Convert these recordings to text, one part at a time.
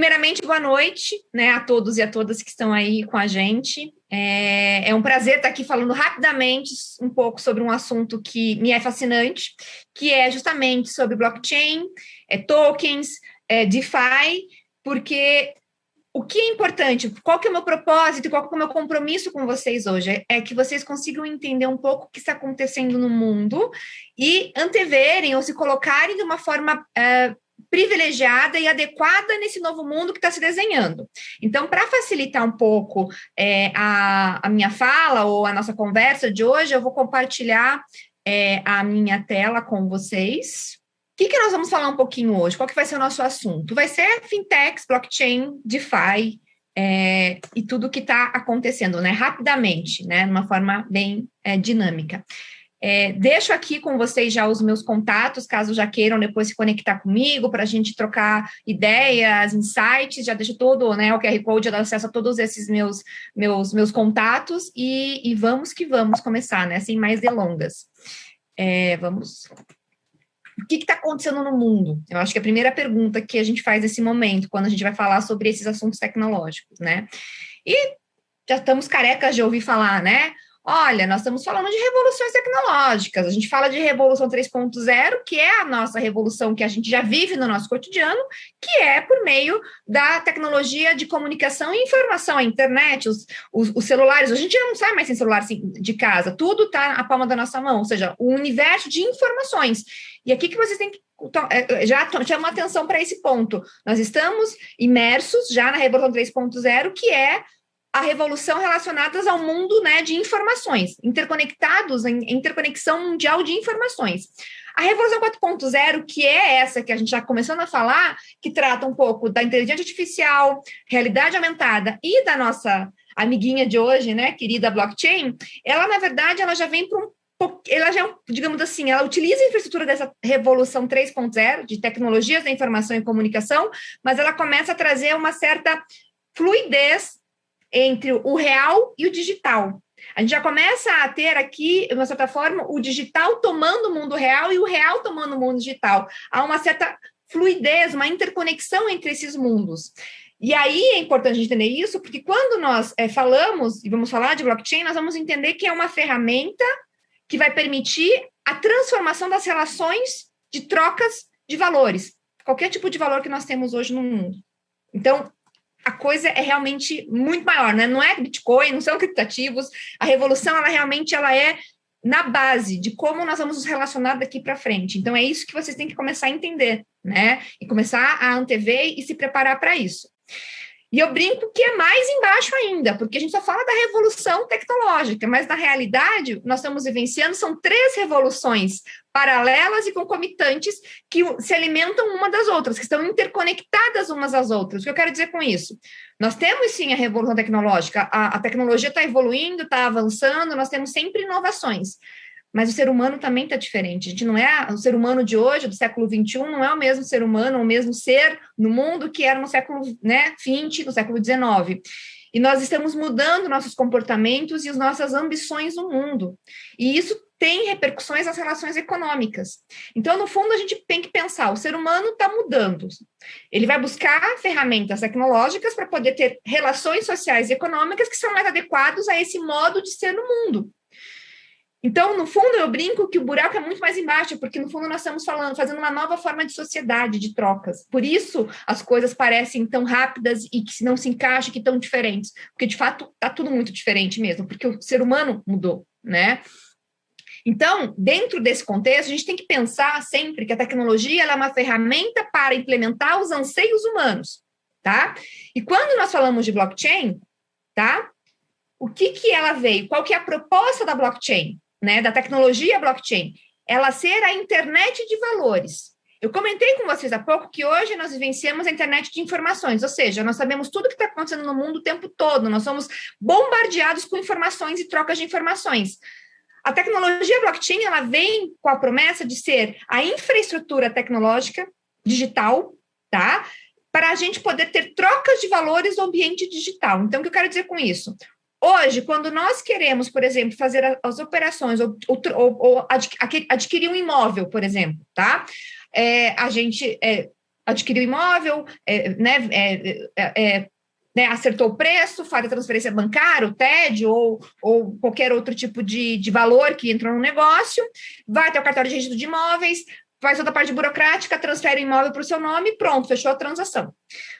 Primeiramente, boa noite, né, a todos e a todas que estão aí com a gente. É um prazer estar aqui falando rapidamente um pouco sobre um assunto que me é fascinante, que é justamente sobre blockchain, tokens, DeFi, porque o que é importante, qual que é o meu propósito, qual que é o meu compromisso com vocês hoje? É que vocês consigam entender um pouco o que está acontecendo no mundo e anteverem ou se colocarem de uma forma privilegiada e adequada nesse novo mundo que está se desenhando. Então, para facilitar um pouco a minha fala ou a nossa conversa de hoje, eu vou compartilhar a minha tela com vocês. O que nós vamos falar um pouquinho hoje? Qual que vai ser o nosso assunto? Vai ser fintechs, blockchain, DeFi e tudo que está acontecendo, né? Rapidamente, né? De uma forma bem dinâmica. Deixo aqui com vocês já os meus contatos, caso já queiram depois se conectar comigo, para a gente trocar ideias, insights, já deixo todo, né, o QR Code, já dá acesso a todos esses meus contatos, e vamos que vamos começar, né, sem mais delongas. Vamos... O que está acontecendo no mundo? Eu acho que a primeira pergunta que a gente faz nesse momento, quando a gente vai falar sobre esses assuntos tecnológicos, né, e já estamos carecas de ouvir falar, né, olha, nós estamos falando de revoluções tecnológicas, a gente fala de revolução 3.0, que é a nossa revolução que a gente já vive no nosso cotidiano, que é por meio da tecnologia de comunicação e informação, a internet, os celulares. A gente não sai mais sem celular de casa, tudo está na palma da nossa mão, ou seja, o universo de informações. E aqui que vocês têm que já chama atenção para esse ponto. Nós estamos imersos já na revolução 3.0, que é a revolução relacionadas ao mundo, né, de informações, interconectados, em interconexão mundial de informações. A revolução 4.0, que é essa que a gente já começando a falar, que trata um pouco da inteligência artificial, realidade aumentada e da nossa amiguinha de hoje, né, querida blockchain, ela, na verdade, ela já vem para ela já, digamos assim, ela utiliza a infraestrutura dessa revolução 3.0, de tecnologias da informação e comunicação, mas ela começa a trazer uma certa fluidez entre o real e o digital. A gente já começa a ter aqui, de uma certa forma, o digital tomando o mundo real e o real tomando o mundo digital. Há uma certa fluidez, uma interconexão entre esses mundos. E aí é importante a gente entender isso, porque quando nós falamos, e vamos falar de blockchain, nós vamos entender que é uma ferramenta que vai permitir a transformação das relações de trocas de valores, qualquer tipo de valor que nós temos hoje no mundo. Então, a coisa é realmente muito maior, né? Não é Bitcoin, não são criptativos, a revolução, ela realmente é na base de como nós vamos nos relacionar daqui para frente. Então, é isso que vocês têm que começar a entender, né? E começar a antever e se preparar para isso. E eu brinco que é mais embaixo ainda, porque a gente só fala da revolução tecnológica, mas na realidade, nós estamos vivenciando, são 3 revoluções paralelas e concomitantes que se alimentam uma das outras, que estão interconectadas umas às outras. O que eu quero dizer com isso? Nós temos, sim, a revolução tecnológica, a tecnologia está evoluindo, está avançando, nós temos sempre inovações. Mas o ser humano também está diferente. A gente não é o ser humano de hoje, do século XXI, não é o mesmo ser humano, o mesmo ser no mundo que era no século XX, no século XIX. E nós estamos mudando nossos comportamentos e as nossas ambições no mundo. E isso tem repercussões nas relações econômicas. Então, no fundo, a gente tem que pensar, o ser humano está mudando. Ele vai buscar ferramentas tecnológicas para poder ter relações sociais e econômicas que são mais adequados a esse modo de ser no mundo. Então, no fundo, eu brinco que o buraco é muito mais embaixo, porque, no fundo, nós estamos fazendo uma nova forma de sociedade, de trocas. Por isso, as coisas parecem tão rápidas e que não se encaixam, que tão diferentes. Porque, de fato, está tudo muito diferente mesmo, porque o ser humano mudou, né? Então, dentro desse contexto, a gente tem que pensar sempre que a tecnologia ela é uma ferramenta para implementar os anseios humanos, tá? E quando nós falamos de blockchain, tá? O que ela veio? Qual que é a proposta da blockchain? Né, da tecnologia blockchain, ela ser a internet de valores. Eu comentei com vocês há pouco que hoje nós vivenciamos a internet de informações, ou seja, nós sabemos tudo o que está acontecendo no mundo o tempo todo, nós somos bombardeados com informações e trocas de informações. A tecnologia blockchain, ela vem com a promessa de ser a infraestrutura tecnológica digital, tá? Para a gente poder ter trocas de valores no ambiente digital. Então, o que eu quero dizer com isso? Hoje, quando nós queremos, por exemplo, fazer as operações ou adquirir um imóvel, por exemplo, tá? A gente adquiriu o imóvel, né, acertou o preço, faz a transferência bancária, o TED, ou qualquer outro tipo de valor que entrou no negócio, vai até o cartório de registro de imóveis, faz toda a parte burocrática, transfere o imóvel para o seu nome, pronto, fechou a transação.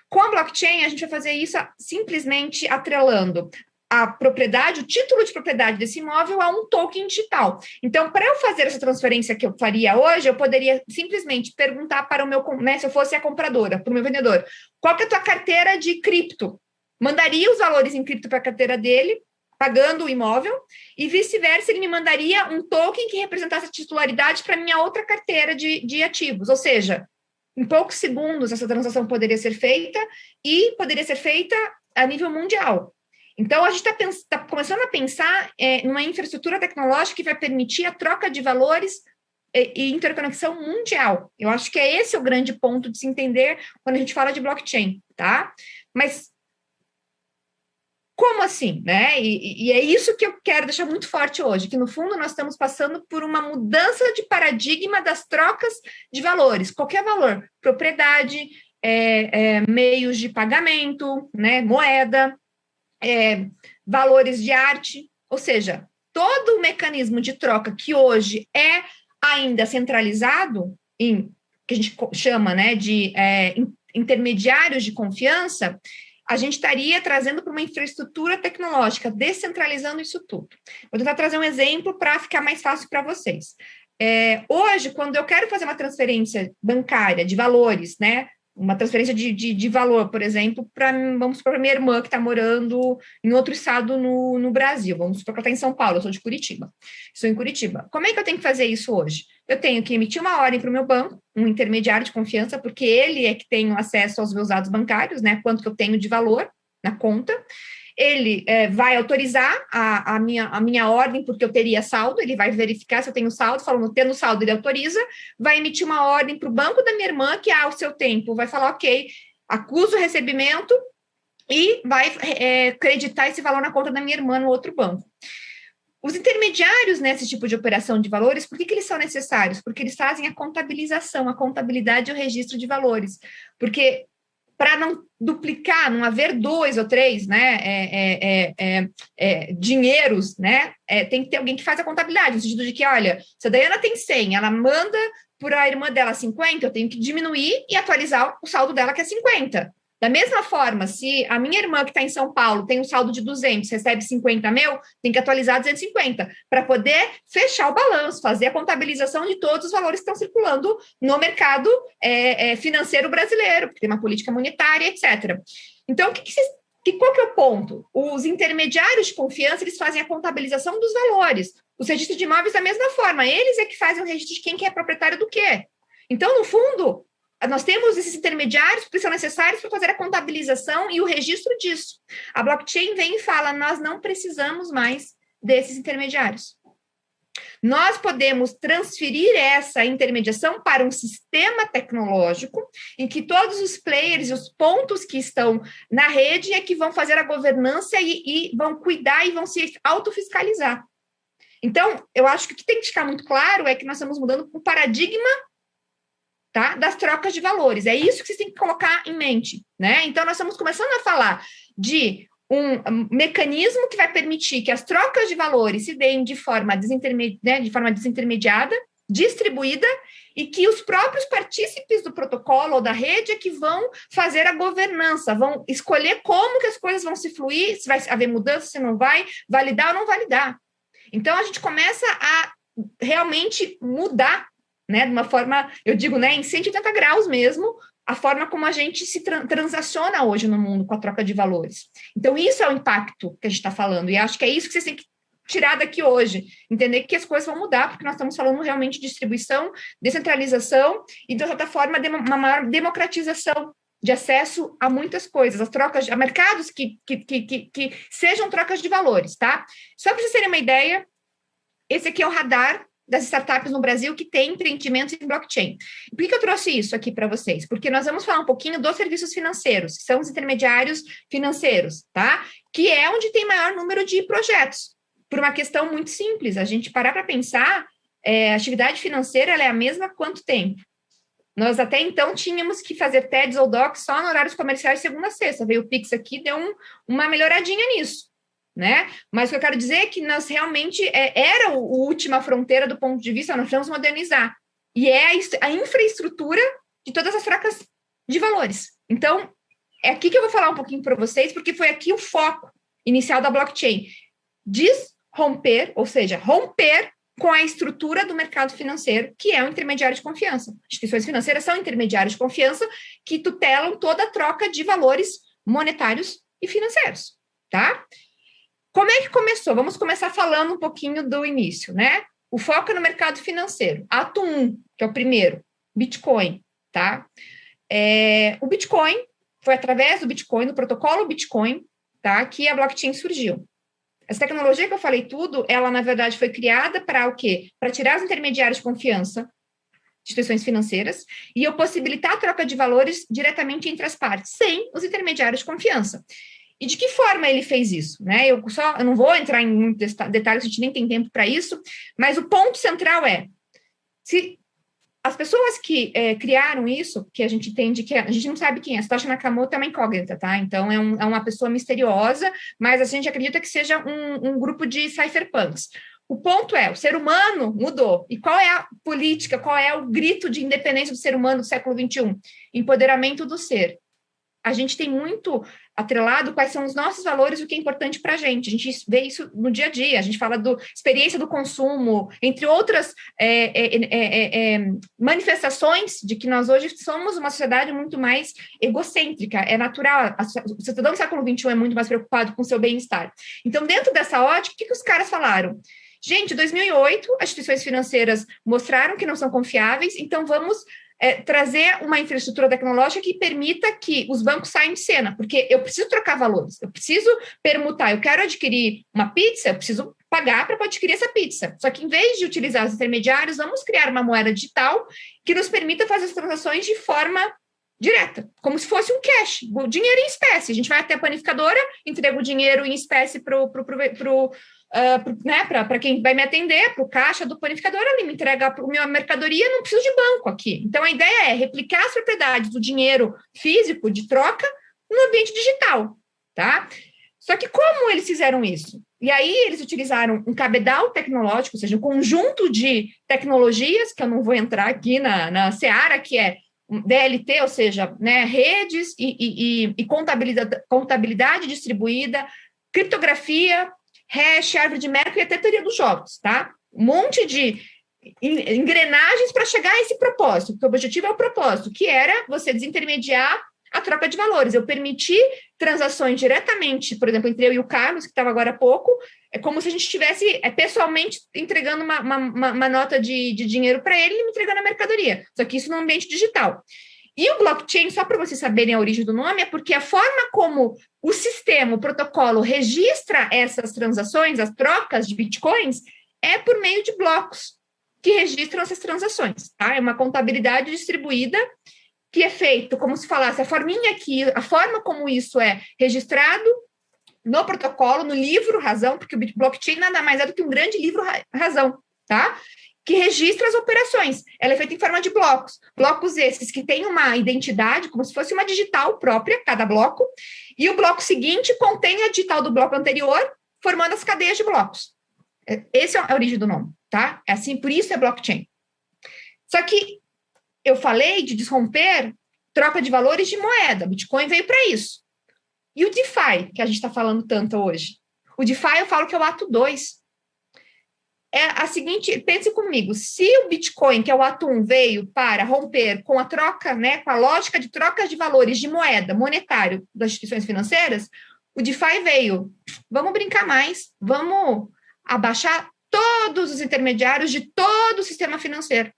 Com a blockchain, a gente vai fazer isso simplesmente atrelando a propriedade, o título de propriedade desse imóvel a um token digital. Então, para eu fazer essa transferência que eu faria hoje, eu poderia simplesmente perguntar para o meu, né, se eu fosse a compradora, para o meu vendedor, qual que é a tua carteira de cripto? Mandaria os valores em cripto para a carteira dele, pagando o imóvel, e vice-versa, ele me mandaria um token que representasse a titularidade para minha outra carteira de ativos. Ou seja, em poucos segundos essa transação poderia ser feita e poderia ser feita a nível mundial. Então, a gente está começando a pensar numa infraestrutura tecnológica que vai permitir a troca de valores e interconexão mundial. Eu acho que esse é o grande ponto de se entender quando a gente fala de blockchain, tá? Mas como assim, né? E é isso que eu quero deixar muito forte hoje, que no fundo nós estamos passando por uma mudança de paradigma das trocas de valores, qualquer valor, propriedade, meios de pagamento, né, moeda, valores de arte, ou seja, todo o mecanismo de troca que hoje é ainda centralizado em que a gente chama, né, de intermediários de confiança, a gente estaria trazendo para uma infraestrutura tecnológica, descentralizando isso tudo. Vou tentar trazer um exemplo para ficar mais fácil para vocês. Hoje, quando eu quero fazer uma transferência bancária de valores, né, uma transferência de valor, por exemplo, vamos supor, para minha irmã que está morando em outro estado no Brasil, vamos supor que ela está em São Paulo, eu sou de Curitiba, estou em Curitiba. Como é que eu tenho que fazer isso hoje? Eu tenho que emitir uma ordem para o meu banco, um intermediário de confiança, porque ele é que tem acesso aos meus dados bancários, né, quanto que eu tenho de valor na conta. Ele vai autorizar a minha ordem, porque eu teria saldo, ele vai verificar se eu tenho saldo, falando, tendo saldo, ele autoriza, vai emitir uma ordem para o banco da minha irmã, que ao seu tempo vai falar, ok, acuso o recebimento e vai creditar esse valor na conta da minha irmã no outro banco. Os intermediários nesse tipo de operação de valores, por que eles são necessários? Porque eles fazem a contabilização, a contabilidade e o registro de valores. Porque para não duplicar, não haver 2 ou 3, né, dinheiros, né, tem que ter alguém que faz a contabilidade, no sentido de que, olha, se a Dayana tem 100, ela manda para a irmã dela 50, eu tenho que diminuir e atualizar o saldo dela, que é 50. Da mesma forma, se a minha irmã que está em São Paulo tem um saldo de 200, recebe 50 mil, tem que atualizar 250, para poder fechar o balanço, fazer a contabilização de todos os valores que estão circulando no mercado financeiro brasileiro, porque tem uma política monetária, etc. Então, qual que é o ponto? Os intermediários de confiança, eles fazem a contabilização dos valores. Os registros de imóveis, da mesma forma, eles é que fazem o registro de quem que é proprietário do quê. Então, no fundo, nós temos esses intermediários que são necessários para fazer a contabilização e o registro disso. A blockchain vem e fala, nós não precisamos mais desses intermediários. Nós podemos transferir essa intermediação para um sistema tecnológico em que todos os players e os pontos que estão na rede é que vão fazer a governança e vão cuidar e vão se autofiscalizar. Então, eu acho que o que tem que ficar muito claro é que nós estamos mudando o paradigma, tá, das trocas de valores. É isso que vocês têm que colocar em mente, né? Então, nós estamos começando a falar de um mecanismo que vai permitir que as trocas de valores se deem de forma desintermediada, distribuída, e que os próprios partícipes do protocolo ou da rede é que vão fazer a governança, vão escolher como que as coisas vão se fluir, se vai haver mudança, se não vai, validar ou não validar. Então, a gente começa a realmente mudar, né, de uma forma, eu digo, né, em 180 graus mesmo, a forma como a gente se transaciona hoje no mundo com a troca de valores. Então, isso é o impacto que a gente está falando, e acho que é isso que vocês têm que tirar daqui hoje, entender que as coisas vão mudar, porque nós estamos falando realmente de distribuição, descentralização e, de certa forma, uma maior democratização de acesso a muitas coisas, as trocas, a mercados que sejam trocas de valores, tá? Só para vocês terem uma ideia, esse aqui é o radar das startups no Brasil que tem empreendimentos em blockchain. Por que eu trouxe isso aqui para vocês? Porque nós vamos falar um pouquinho dos serviços financeiros, que são os intermediários financeiros, tá? Que é onde tem maior número de projetos. Por uma questão muito simples, a gente parar para pensar, a atividade financeira ela é a mesma há quanto tempo? Nós até então tínhamos que fazer TEDs ou DOCs só no horários comerciais de segunda a sexta. Veio o Pix aqui, deu uma melhoradinha nisso, né? Mas o que eu quero dizer é que nós realmente era a última fronteira do ponto de vista, nós precisamos modernizar. E é a infraestrutura de todas as trocas de valores. Então, é aqui que eu vou falar um pouquinho para vocês, porque foi aqui o foco inicial da blockchain. Desromper, ou seja, romper com a estrutura do mercado financeiro, que é o intermediário de confiança. Instituições financeiras são intermediários de confiança que tutelam toda a troca de valores monetários e financeiros, tá? Como é que começou? Vamos começar falando um pouquinho do início, né? O foco é no mercado financeiro. Ato 1, que é o primeiro, Bitcoin, tá? O Bitcoin, foi através do Bitcoin, do protocolo Bitcoin, tá? Que a blockchain surgiu. Essa tecnologia que eu falei tudo, ela, na verdade, foi criada para o quê? Para tirar os intermediários de confiança, instituições financeiras, e eu possibilitar a troca de valores diretamente entre as partes, sem os intermediários de confiança. E de que forma ele fez isso? Né? Eu não vou entrar em muitos detalhes, a gente nem tem tempo para isso, mas o ponto central é, se as pessoas que criaram isso, que a gente entende que a gente não sabe quem é, Satoshi Nakamoto é uma incógnita, tá? Então, é uma pessoa misteriosa, mas a gente acredita que seja um grupo de cypherpunks. O ponto é, o ser humano mudou. E qual é a política, qual é o grito de independência do ser humano do século XXI? Empoderamento do ser. A gente tem muito atrelado quais são os nossos valores e o que é importante para a gente. A gente vê isso no dia a dia, a gente fala da experiência do consumo, entre outras manifestações de que nós hoje somos uma sociedade muito mais egocêntrica, é natural, o cidadão do século XXI é muito mais preocupado com o seu bem-estar. Então, dentro dessa ótica, o que os caras falaram? Gente, em 2008, as instituições financeiras mostraram que não são confiáveis, então vamos trazer uma infraestrutura tecnológica que permita que os bancos saiam de cena, porque eu preciso trocar valores, eu preciso permutar, eu quero adquirir uma pizza, eu preciso pagar para adquirir essa pizza. Só que, em vez de utilizar os intermediários, vamos criar uma moeda digital que nos permita fazer as transações de forma direta, como se fosse um cash, o dinheiro em espécie. A gente vai até a panificadora, entrega o dinheiro em espécie para quem vai me atender, para o caixa do panificador, ele me entrega a minha mercadoria, não preciso de banco aqui. Então, a ideia é replicar as propriedades do dinheiro físico de troca no ambiente digital, tá? Só que como eles fizeram isso? E aí eles utilizaram um cabedal tecnológico, ou seja, um conjunto de tecnologias, que eu não vou entrar aqui na seara, que é DLT, ou seja, né, redes e contabilidade distribuída, criptografia, hash, árvore de Merkle e até teoria dos jogos, tá? Um monte de engrenagens para chegar a esse propósito, porque o objetivo é o propósito, que era você desintermediar a troca de valores. Eu permiti transações diretamente, por exemplo, entre eu e o Carlos, que estava agora há pouco, é como se a gente estivesse pessoalmente entregando uma nota de dinheiro para ele e me entregando a mercadoria. Só que isso no ambiente digital. E o blockchain, só para vocês saberem a origem do nome, é porque a forma como o sistema, o protocolo, registra essas transações, as trocas de bitcoins, é por meio de blocos que registram essas transações. Tá? É uma contabilidade distribuída que é feito, como se falasse, a forma como isso é registrado no protocolo, no livro razão, porque o blockchain nada mais é do que um grande livro razão, tá? Que registra as operações. Ela é feita em forma de blocos. Blocos esses que têm uma identidade, como se fosse uma digital própria, cada bloco, e o bloco seguinte contém a digital do bloco anterior, formando as cadeias de blocos. Essa é a origem do nome, tá? É assim, por isso é blockchain. Só que eu falei de desromper troca de valores de moeda. Bitcoin veio para isso. E o DeFi, que a gente está falando tanto hoje? O DeFi eu falo que é o ato 2. É a seguinte, pense comigo, se o Bitcoin, que é o ato 1, veio para romper com a troca, né, com a lógica de trocas de valores de moeda, monetário das instituições financeiras, o DeFi veio, vamos brincar mais, vamos abaixar todos os intermediários de todo o sistema financeiro.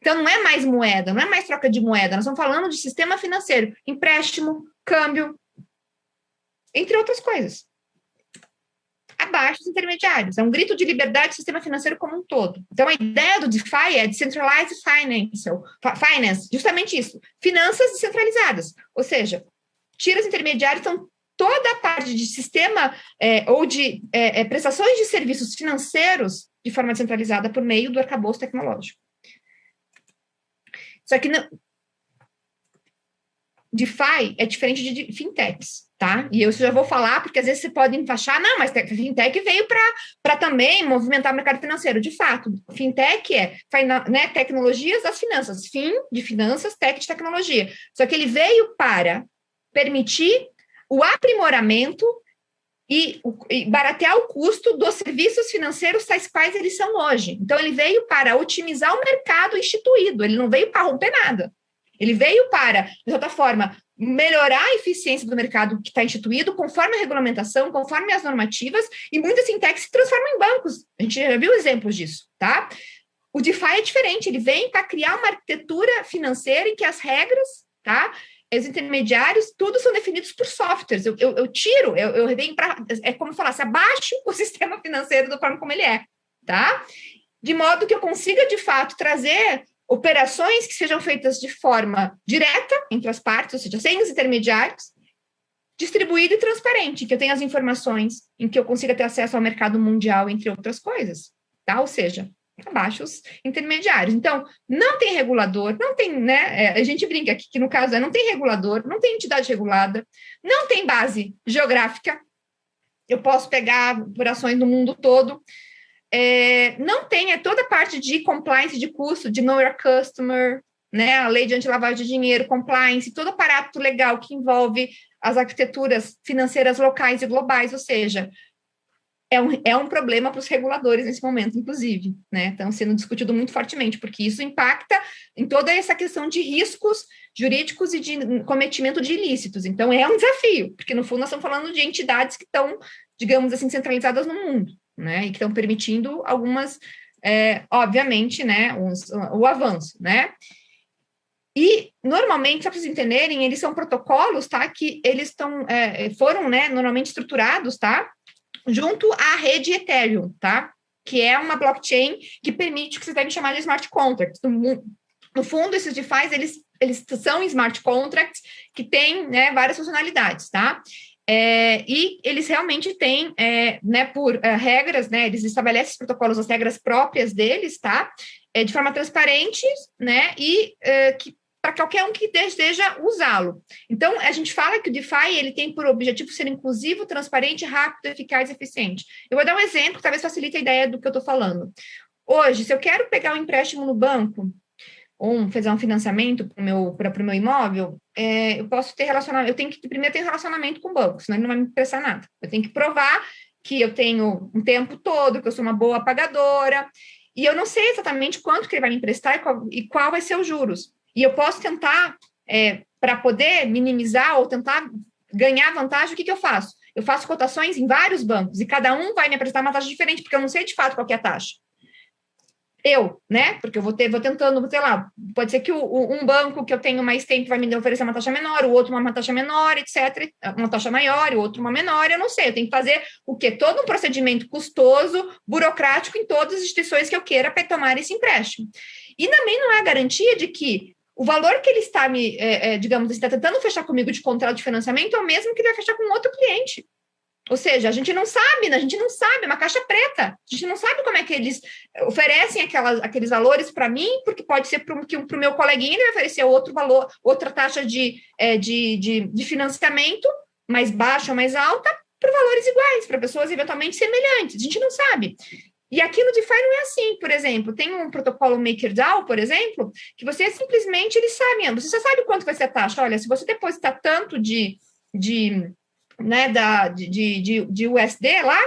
Então, não é mais moeda, não é mais troca de moeda, nós estamos falando de sistema financeiro, empréstimo, câmbio, entre outras coisas. Abaixo dos intermediários. É um grito de liberdade do sistema financeiro como um todo. Então, a ideia do DeFi é Decentralized Finance, justamente isso. Finanças descentralizadas. Ou seja, tira os intermediários, então toda a parte de sistema ou de prestações de serviços financeiros de forma descentralizada por meio do arcabouço tecnológico. Só que DeFi é diferente de fintechs, tá? E eu já vou falar, porque às vezes você pode achar, não, mas fintech veio para também movimentar o mercado financeiro. De fato, fintech né, tecnologias das finanças, fim de finanças, tech de tecnologia. Só que ele veio para permitir o aprimoramento e baratear o custo dos serviços financeiros tais quais eles são hoje. Então, ele veio para otimizar o mercado instituído, ele não veio para romper nada. Ele veio para, de outra forma, melhorar a eficiência do mercado que está instituído, conforme a regulamentação, conforme as normativas, e muitas fintechs se transformam em bancos. A gente já viu exemplos disso, tá? O DeFi é diferente, ele vem para criar uma arquitetura financeira em que as regras, tá? Os intermediários, tudo são definidos por softwares. Eu venho para, é como falar, se abaixo o sistema financeiro da forma como ele é, tá? De modo que eu consiga, de fato, trazer operações que sejam feitas de forma direta entre as partes, ou seja, sem os intermediários, distribuído e transparente, que eu tenha as informações em que eu consiga ter acesso ao mercado mundial, entre outras coisas, tá? Ou seja, abaixo os intermediários. Então, não tem regulador, não tem, né? A gente brinca aqui que no caso não tem regulador, não tem entidade regulada, não tem base geográfica. Eu posso pegar operações no mundo todo. Não tem toda a parte de compliance de custo, de know your customer, né? A lei de anti-lavagem de dinheiro, compliance, todo o aparato legal que envolve as arquiteturas financeiras locais e globais, ou seja, é um problema para os reguladores nesse momento, inclusive, né? Estão sendo discutido muito fortemente, porque isso impacta em toda essa questão de riscos jurídicos e de cometimento de ilícitos. Então, é um desafio, porque, no fundo, nós estamos falando de entidades que estão, digamos assim, centralizadas no mundo, né? E que estão permitindo algumas, obviamente, né, o avanço, né? E, normalmente, só para vocês entenderem, eles são protocolos, tá? Que eles foram, né, normalmente estruturados, tá? Junto à rede Ethereum, tá? Que é uma blockchain que permite o que vocês devem chamar de smart contracts. No fundo, esses DeFis, eles são smart contracts que têm, né, várias funcionalidades, tá? E eles realmente têm, né, por regras, né, eles estabelecem os protocolos, as regras próprias deles, tá? De forma transparente, né, e para qualquer um que deseja usá-lo. Então, a gente fala que o DeFi, ele tem por objetivo ser inclusivo, transparente, rápido, eficaz e eficiente. Eu vou dar um exemplo que talvez facilite a ideia do que eu estou falando. Hoje, se eu quero pegar um empréstimo no banco, ou fazer um financiamento para o meu imóvel, eu posso ter relacionamento, eu tenho que primeiro ter relacionamento com o banco, senão ele não vai me emprestar nada. Eu tenho que provar que eu tenho um tempo todo, que eu sou uma boa pagadora, e eu não sei exatamente quanto que ele vai me emprestar e qual vai ser os juros. E eu posso tentar, para poder minimizar ou tentar ganhar vantagem, o que eu faço? Eu faço cotações em vários bancos, e cada um vai me apresentar uma taxa diferente, porque eu não sei de fato qual que é a taxa. Né? Porque eu vou tentando, sei lá, pode ser que um banco que eu tenho mais tempo vai me oferecer uma taxa menor, o outro uma taxa menor, etc., uma taxa maior, o outro uma menor, eu não sei, eu tenho que fazer o quê? Todo um procedimento custoso, burocrático em todas as instituições que eu queira para tomar esse empréstimo. E também não é a garantia de que o valor que ele está digamos, está tentando fechar comigo de contrato de financiamento é o mesmo que ele vai fechar com outro cliente. Ou seja, a gente não sabe, é uma caixa preta. A gente não sabe como é que eles oferecem aqueles valores para mim, porque pode ser para o meu coleguinha ele vai oferecer outro valor, outra taxa de financiamento mais baixa ou mais alta, para valores iguais, para pessoas eventualmente semelhantes. A gente não sabe. E aqui no DeFi não é assim, por exemplo, tem um protocolo MakerDAO, por exemplo, que você simplesmente, eles sabem, você já sabe quanto vai ser a taxa. Olha, se você depositar tanto né, de USD lá,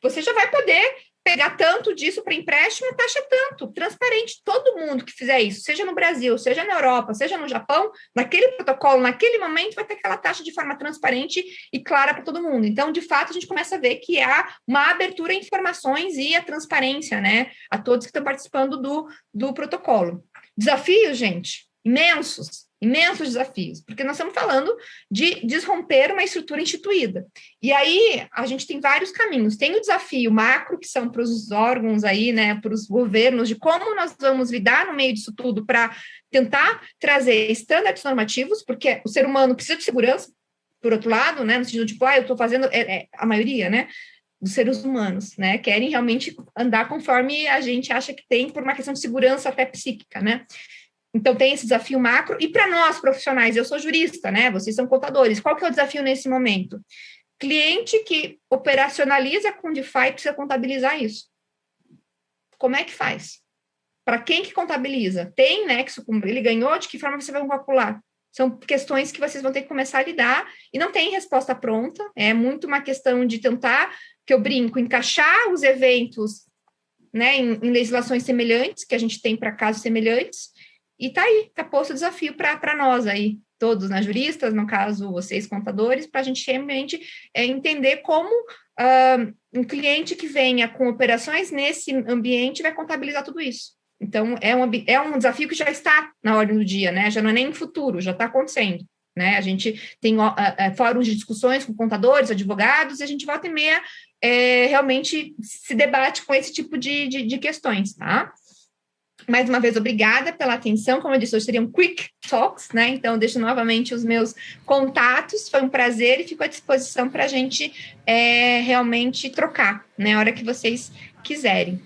você já vai poder pegar tanto disso para empréstimo, a taxa tanto, transparente. Todo mundo que fizer isso, seja no Brasil, seja na Europa, seja no Japão, naquele protocolo, naquele momento, vai ter aquela taxa de forma transparente e clara para todo mundo. Então, de fato, a gente começa a ver que há uma abertura a informações e a transparência, né, a todos que estão participando do protocolo. Desafios, gente, imensos desafios, porque nós estamos falando de desromper uma estrutura instituída. E aí, a gente tem vários caminhos. Tem o desafio macro, que são para os órgãos aí, né, para os governos, de como nós vamos lidar no meio disso tudo para tentar trazer estándares normativos, porque o ser humano precisa de segurança, por outro lado, né, no sentido de, tipo, eu estou fazendo, a maioria, né, dos seres humanos, né, querem realmente andar conforme a gente acha que tem, por uma questão de segurança até psíquica, né. Então, tem esse desafio macro. E para nós, profissionais, eu sou jurista, né? Vocês são contadores. Qual que é o desafio nesse momento? Cliente que operacionaliza com DeFi precisa contabilizar isso. Como é que faz? Para quem que contabiliza? Tem nexo? Ele ganhou? De que forma você vai calcular? São questões que vocês vão ter que começar a lidar e não tem resposta pronta. É muito uma questão de tentar, que eu brinco, encaixar os eventos, né, em legislações semelhantes, que a gente tem para casos semelhantes, e tá aí, tá posto o desafio para nós aí, todos, né, juristas, no caso, vocês contadores, para a gente realmente entender como um cliente que venha com operações nesse ambiente vai contabilizar tudo isso. Então, é um desafio que já está na ordem do dia, né? Já não é nem futuro, já está acontecendo, né? A gente tem fóruns de discussões com contadores, advogados, e a gente volta e meia realmente se debate com esse tipo de questões, tá? Mais uma vez, obrigada pela atenção. Como eu disse, hoje seriam quick talks, né? Então, deixo novamente os meus contatos. Foi um prazer e fico à disposição para a gente realmente trocar, né? A hora que vocês quiserem.